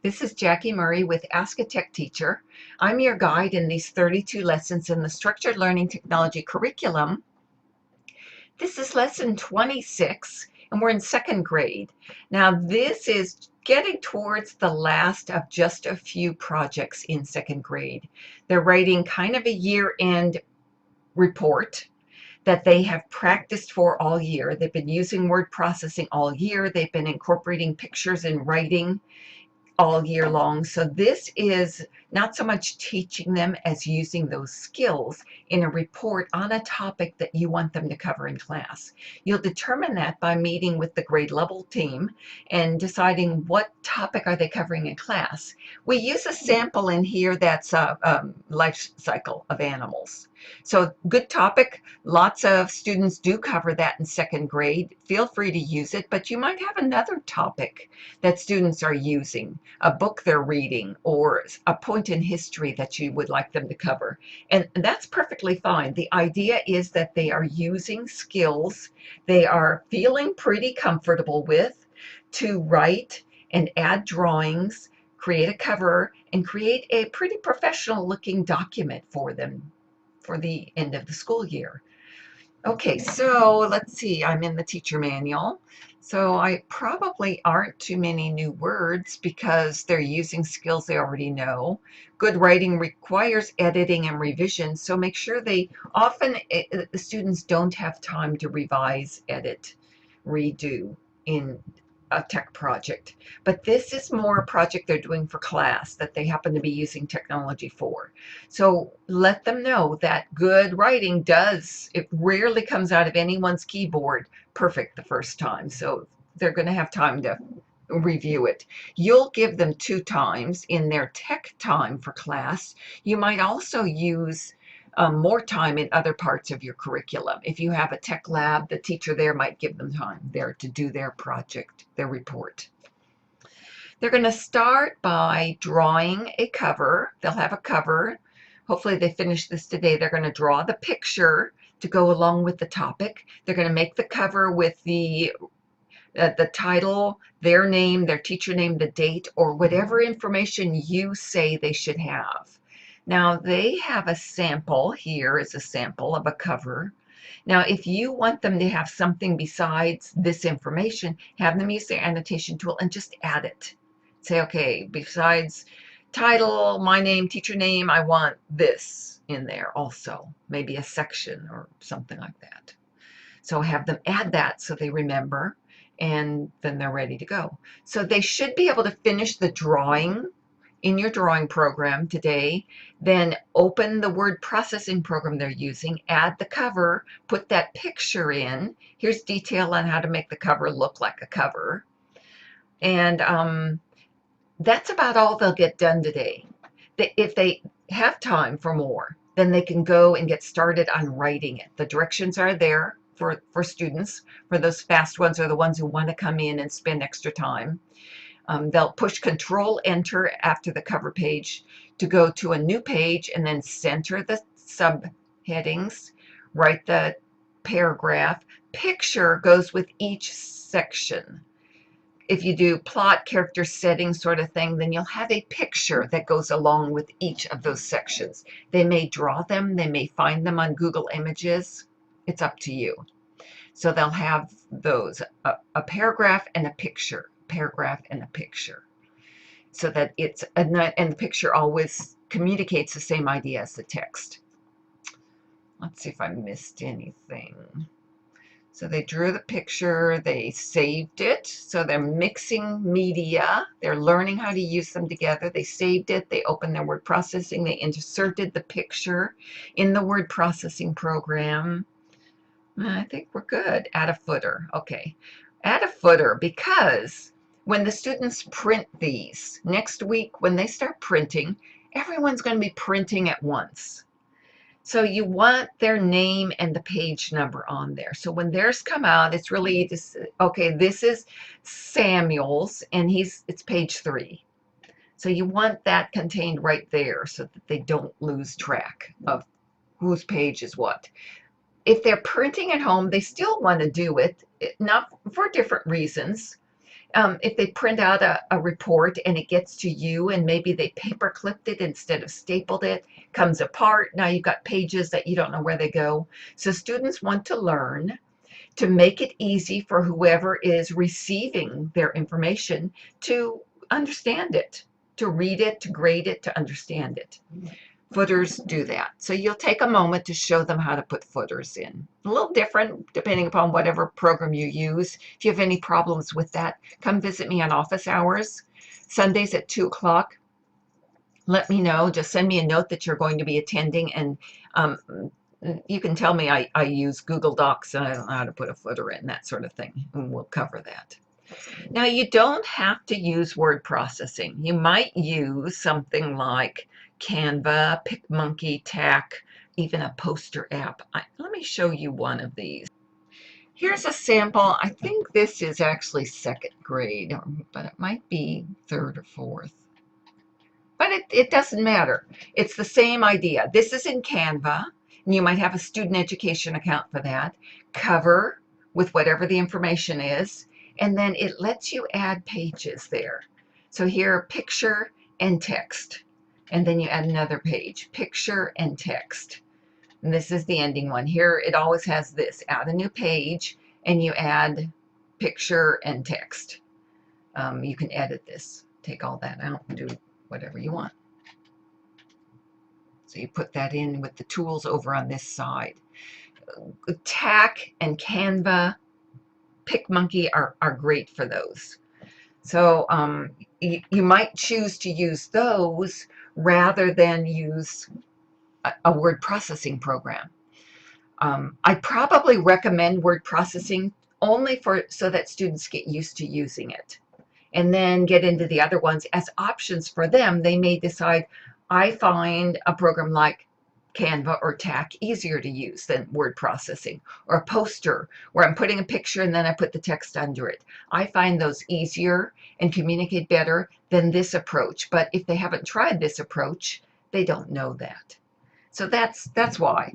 This is Jackie Murray with Ask a Tech Teacher. I'm your guide in these 32 lessons in the Structured Learning Technology curriculum. This is lesson 26, and we're in second grade. Now, this is getting towards the last of just a few projects in second grade. They're writing kind of a year-end report that they have practiced for all year. They've been using word processing all year. They've been incorporating pictures and writing all year long. So this is not so much teaching them as using those skills in a report on a topic that you want them to cover in class. You'll determine that by meeting with the grade level team and deciding what topic are they covering in class. We use a sample in here that's a life cycle of animals. So good topic. Lots of students do cover that in second grade. Feel free to use it, but you might have another topic that students are using, a book they're reading, or a point in history that you would like them to cover. And that's perfectly fine. The idea is that they are using skills they are feeling pretty comfortable with to write and add drawings, create a cover, and create a pretty professional looking document for them for the end of the school year. Okay, so let's see, I'm in the teacher manual. So I probably aren't too many new words because they're using skills they already know. Good writing requires editing and revision, so make sure the students don't have time to revise, edit, redo in a tech project. But this is more a project they're doing for class that they happen to be using technology for. So let them know that good writing it rarely comes out of anyone's keyboard perfect the first time. So they're going to have time to review it. You'll give them 2 times in their tech time for class. You might also use more time in other parts of your curriculum. If you have a tech lab, the teacher there might give them time there to do their project, their report. They're going to start by drawing a cover. They'll have a cover. Hopefully they finish this today. They're going to draw the picture to go along with the topic. They're going to make the cover with the title, their name, their teacher name, the date, or whatever information you say they should have. Now they have a sample. Here is a sample of a cover. Now, if you want them to have something besides this information, have them use their annotation tool and just add it. Say, okay, besides title, my name, teacher name, I want this in there also, maybe a section or something like that. So have them add that so they remember, and then they're ready to go. So they should be able to finish the drawing in your drawing program today, then open the word processing program they're using, add the cover, put that picture in. Here's detail on how to make the cover look like a cover. And that's about all they'll get done today. If they have time for more, then they can go and get started on writing it. The directions are there for students, for those fast ones or the ones who want to come in and spend extra time. They'll push Control Enter after the cover page to go to a new page and then center the subheadings, write the paragraph. Picture goes with each section. If you do plot, character, setting sort of thing, then you'll have a picture that goes along with each of those sections. They may draw them, they may find them on Google Images. It's up to you. So they'll have those, a paragraph and a picture. Paragraph and a picture, so that and the picture always communicates the same idea as the text. Let's see if I missed anything. So they drew the picture, they saved it, so they're mixing media, they're learning how to use them together. They saved it, they opened their word processing, they inserted the picture in the word processing program. I think we're good. Add a footer. Okay, add a footer, because when the students print these next week, when they start printing, everyone's going to be printing at once. So you want their name and the page number on there. So when theirs come out, it's really just, okay, this is Samuel's and it's page 3. So you want that contained right there so that they don't lose track of whose page is what. If they're printing at home, they still want to do it, not for different reasons. If they print out a report and it gets to you and maybe they paper clipped it instead of stapled it, comes apart. Now you've got pages that you don't know where they go. So students want to learn to make it easy for whoever is receiving their information to understand it, to read it, to grade it, to understand it. Footers do that. So you'll take a moment to show them how to put footers in. A little different depending upon whatever program you use. If you have any problems with that, come visit me on office hours, Sundays at 2 o'clock. Let me know. Just send me a note that you're going to be attending, and you can tell me I use Google Docs and I don't know how to put a footer in, that sort of thing, and we'll cover that. Now, you don't have to use word processing. You might use something like Canva, PicMonkey, TAC, even a poster app. Let me show you one of these. Here's a sample. I think this is actually second grade, but it might be third or fourth. But it doesn't matter. It's the same idea. This is in Canva, and you might have a student education account for that. Cover with whatever the information is, and then it lets you add pages there. So here, picture and text, and then you add another page, picture and text. And this is the ending one. Here it always has this, add a new page, and you add picture and text. You can edit this, take all that out and do whatever you want. So you put that in with the tools over on this side. TAC and Canva, PicMonkey are great for those. So you might choose to use those rather than use a word processing program. I probably recommend word processing only so that students get used to using it, and then get into the other ones as options for them. They may decide, I find a program like Canva or TAC easier to use than word processing, or a poster where I'm putting a picture and then I put the text under it. I find those easier and communicate better than this approach. But if they haven't tried this approach, they don't know that. So that's why.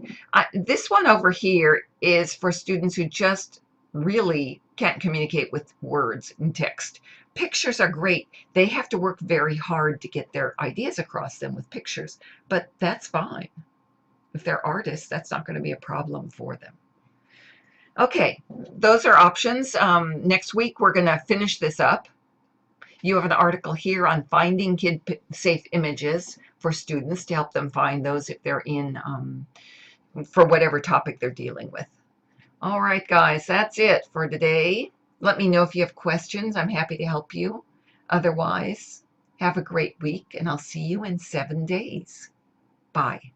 This one over here is for students who just really can't communicate with words and text. Pictures are great. They have to work very hard to get their ideas across them with pictures, but that's fine. If they're artists, that's not going to be a problem for them. Okay, those are options. Next week, we're going to finish this up. You have an article here on finding kid-safe images for students to help them find those if they're in, for whatever topic they're dealing with. All right, guys, that's it for today. Let me know if you have questions. I'm happy to help you. Otherwise, have a great week, and I'll see you in 7 days. Bye.